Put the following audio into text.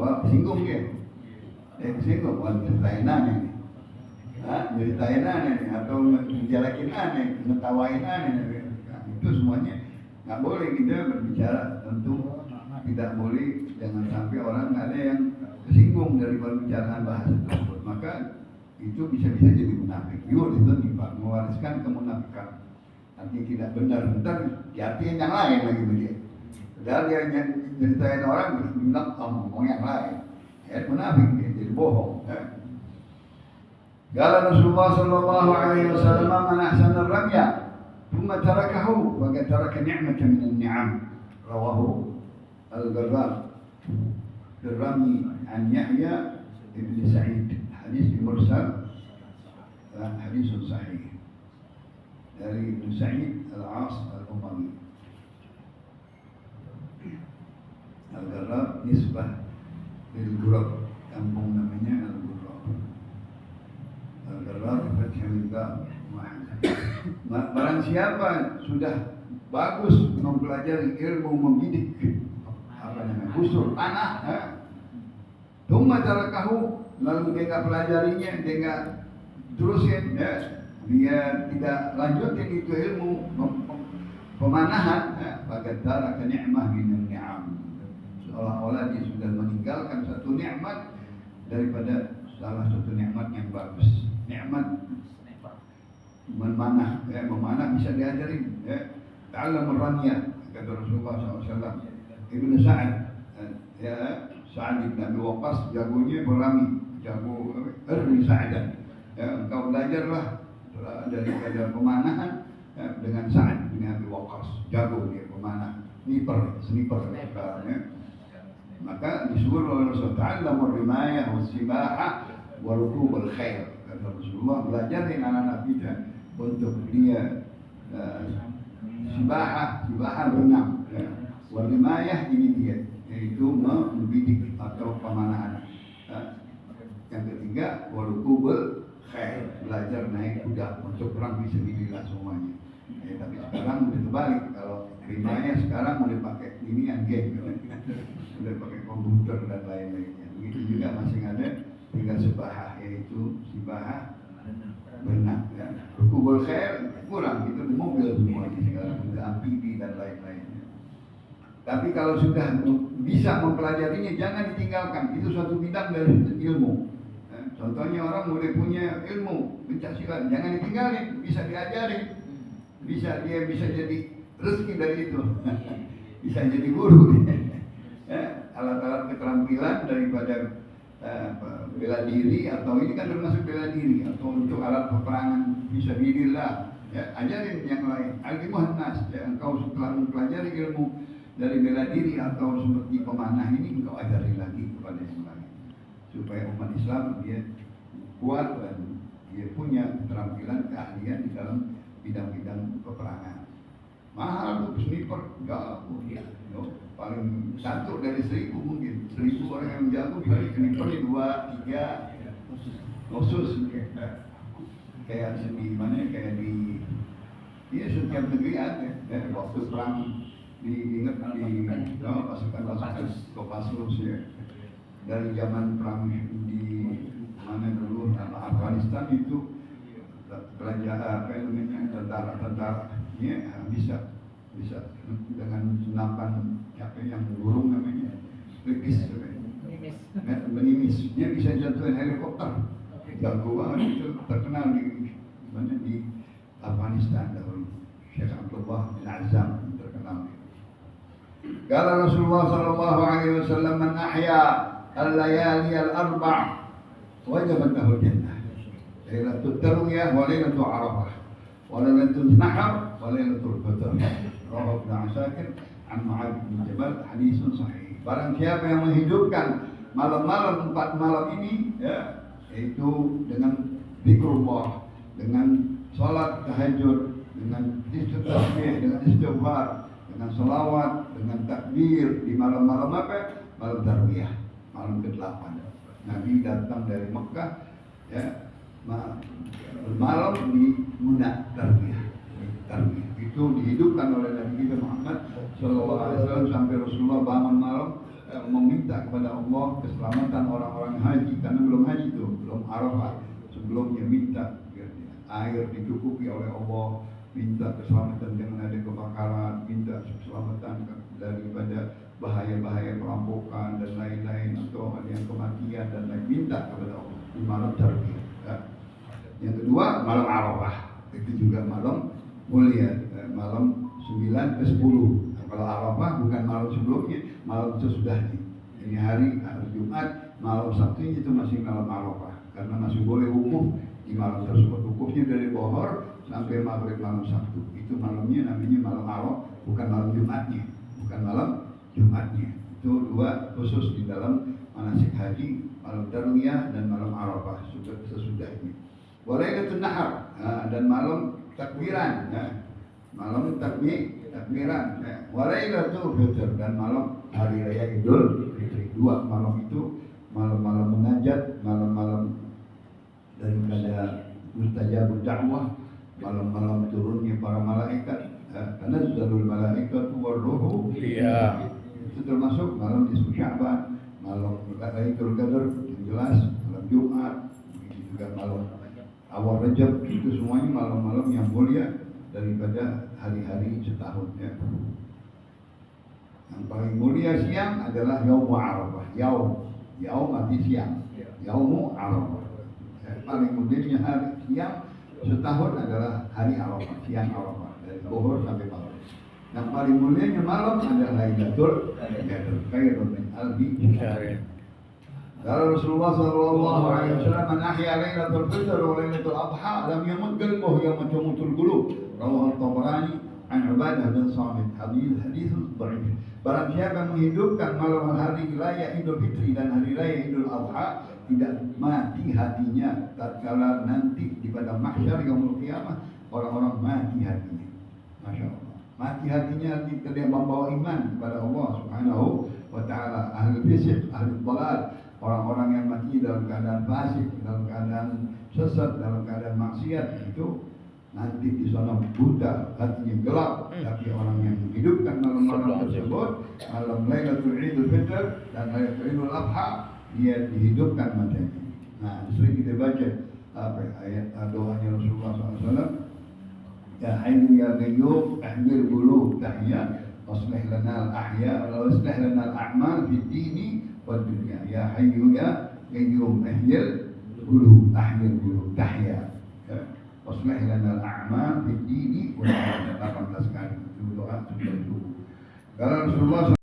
wah singgung dia. Singgung, wah ceritain aneh nih. Ceritain aneh nih, atau ngejalakin aneh, ngetawain aneh nih. Nah, itu semuanya nggak boleh kita berbicara, tentu tidak boleh, jangan sampai orang ada yang tersinggung dari pembicaraan bahasa tersebut. Maka itu bisa-bisa jadi munafik. Yul itu nifak, mewariskan kemunafikan. Artinya tidak benar, bentar diartikan yang lain lagi dia. Padahal dia nyeritain orang terus bilang ngomong yang lain. Ya munafik dia, jadi bohong. Qala Rasulullah sallallahu alaihi wasallam man ahsana ar-ramya thumma tarakahu faqad taraka ni'matan min an-ni'am. Rawahu Al-Gharraf. Ar-Rami an Yahya ibn Sa'id. Hadis mursal, hadis sahih dari Ibn Sa'id Al-As Al-Umawi. Al-Gharraf nisbah dari Ghurab, kampung namanya Al-Ghurab. Al-Gharraf fathul bab. Barang siapa sudah bagus mempelajari ilmu membidik busur tanah, thumma tarakahu, lalu dia nggak pelajarinya, dia nggak terusin, dia tidak lanjutin itu ilmu pemanahan, bagai taraka ni'mah min ni'am, seolah-olah dia sudah meninggalkan satu nikmat daripada salah satu nikmat yang bagus. Nikmat memanah, memanah bisa diajarin. Ta'allam ar-ramya, kata Rasulullah SAW. Ibn Sa'ad, Sa'ad ibn Abi Waqqas jagonya berami, jago Ibn Sa'adan. Engkau belajarlah daripada pemanahan dengan Sa'ad bin Abi Waqqas, jago dia pemanah, sniper. Maka disuruh oleh Rasulullah ta'allamur rimayah was-sibahah wa rukubul khair. Kata Rasulullah, belajarin anak-anak kita untuk dia sibahah berenang. Warimayah ini dia, yaitu membidik atau pemanahan. Yang ketiga, warukubul khair, belajar naik kuda untuk perang fisabilillah semuanya. Tapi sekarang udah terbalik, kalau rimayah sekarang udah pakai ini yang game, udah pakai komputer dan lain-lainnya. Begitu juga masih ada tinggal sibahah, yaitu sibahah berenang. Rukubul khair kurang, itu di mobil semuanya sekarang, udah amfibi dan lain-lainnya. Tapi kalau sudah bisa mempelajarinya, jangan ditinggalkan. Itu suatu bidang dari ilmu. Contohnya orang boleh punya ilmu pencaksilat, jangan ditinggalin, bisa diajarin. Dia bisa jadi rezeki dari itu. Bisa jadi guru. Alat-alat keterampilan daripada bela diri, atau ini kan termasuk bela diri, atau untuk alat peperangan fisabilillah. Ajarin yang lain. Al-Ilmuhan Nas, engkau setelah mempelajari ilmu dari bela diri atau seperti pemanah ini, engkau ajari lagi kepada yang lain, supaya umat Islam dia kuat dan dia punya keterampilan, keahlian di dalam bidang-bidang peperangan. Mahal tuh sniper, enggak, paling satu dari 1000 mungkin, 1000 orang yang jago dari snipernya 2, 3 khusus. Kayak di mana, kayak di setiap negeri ada. Waktu perang diingat di pasukan Kopassus ya, dari zaman perang di mana dulu Afghanistan itu tentara bisa dengan senapan yang burung namanya menimis, dia bisa jatuhin helikopter, jago banget. Itu terkenal di mana, di Afghanistan dahulu. Syekh Abdullah bin Azam terkenal. Kala Rasulullah sallallahu alaihi wasallam, man ahya al-layali al-arba' wajabat lahu jannah. Lailatul tarwiyah wa lailatul arafah wa lailatul nahar wa lailatul qadar. Rawahu Ibnu Asakir an Mu'adz bin Jabal, hadisun sahih. Barang siapa yang menghidupkan malam-malam 4 malam ini, yaitu dengan zikrullah, dengan salat tahajud, dengan tasbih, dengan istighfar, dengan selawat, dengan takbir di malam-malam apa? Malam tarwiyah, malam ke-8. Nabi datang dari Mekah, bermalam di Mina tarwiyah. Itu dihidupkan oleh Nabi kita Muhammad sallallahu alaihi wasallam sampai Rasulullah bangun malam, meminta kepada Allah keselamatan orang-orang haji, karena belum haji itu, belum Arafah, sebelumnya minta air dicukupi oleh Allah, minta keselamatan jangan ada kebakaran, minta keselamatan daripada bahaya-bahaya perampokan dan lain-lain, atau ada yang kematian dan lain, minta kepada Allah di malam tarbiyah. Yang kedua malam Arafah, itu juga malam mulia, malam 9 ke 10. Kalau Arafah bukan malam sebelumnya, malam sesudahnya. Ini hari Jumat, malam Sabtu itu masih malam Arafah, karena masih boleh wukuf di malam tersebut. Wukufnya dari Bohor sampai maghrib malam Sabtu. Itu malamnya namanya malam Arafah, bukan malam Jumatnya, bukan malam Jumatnya. Itu dua khusus di dalam manasik haji, malam Tarwiyah dan malam Arafah sesudahnya. Walailatul Nahar, dan malam takbiran, malam takbiran, Walailatul Fitr, dan malam hari raya Idul Fitri. Dua malam itu malam-malam munajat, malam-malam daripada mustajabud dakwah, malam-malam turunnya para malaikat, karena tanazzalul malaikatu warruhu. Iya. Itu termasuk malam nisfu Sya'ban, malam Lailatul Qadar yang jelas, malam Jumat, begitu juga malam awal Rajab. Itu semuanya malam-malam yang mulia daripada hari-hari setahun, ya. Yang paling mulia siang adalah Yaum Arafah. Yaum arti siang, Yaum Arafah. Paling mulianya hari siang setahun adalah hari Arafah, siang Arafah, dari Zuhur sampai malam. Yang paling mulianya malam adalah Lailatul Qadar, khairun min alfi syahr. Kalau Rasulullah sallallahu alaihi wasallam, "Man ahya Lailatul Qadar wa Lailatul Adha lam yamut qalbuhu yawma tamutul qulub." Rawahu Tabarani an Ubadah bin Samit. Hadis dhaif. Barang siapa menghidupkan malam hari raya Idul Fitri dan hari raya Idul Adha, tidak mati hatinya tatkala nanti di padang mahsyar yaumul qiyamah, orang-orang mati hatinya. Masya Allah. Mati hatinya ketika dia membawa iman kepada Allah Subhanahu wa taala. Ahli fisik, ahli dhalal, orang-orang yang mati dalam keadaan fasik, dalam keadaan sesat, dalam keadaan maksiat, itu nanti di sana buta, hatinya gelap. Tapi orang yang menghidupkan malam-malam tersebut, malam Lailatul Idul Fitr dan Lailatul Idul Adha, dia dihidupkan matanya. Nah, sering kita baca ayat doanya Rasulullah SAW. Ya Hayyu ya Qayyum ahmil qulub tahya waslih lana al-ahya wa waslih lana al-a'mal fid dini wad dunya. Ya Hayyu ya Qayyum ahmil qulub tahya waslih lana al-a'mal fid dini wad dunya. 18 kali itu doa sebelum subuh. Kalau Rasulullah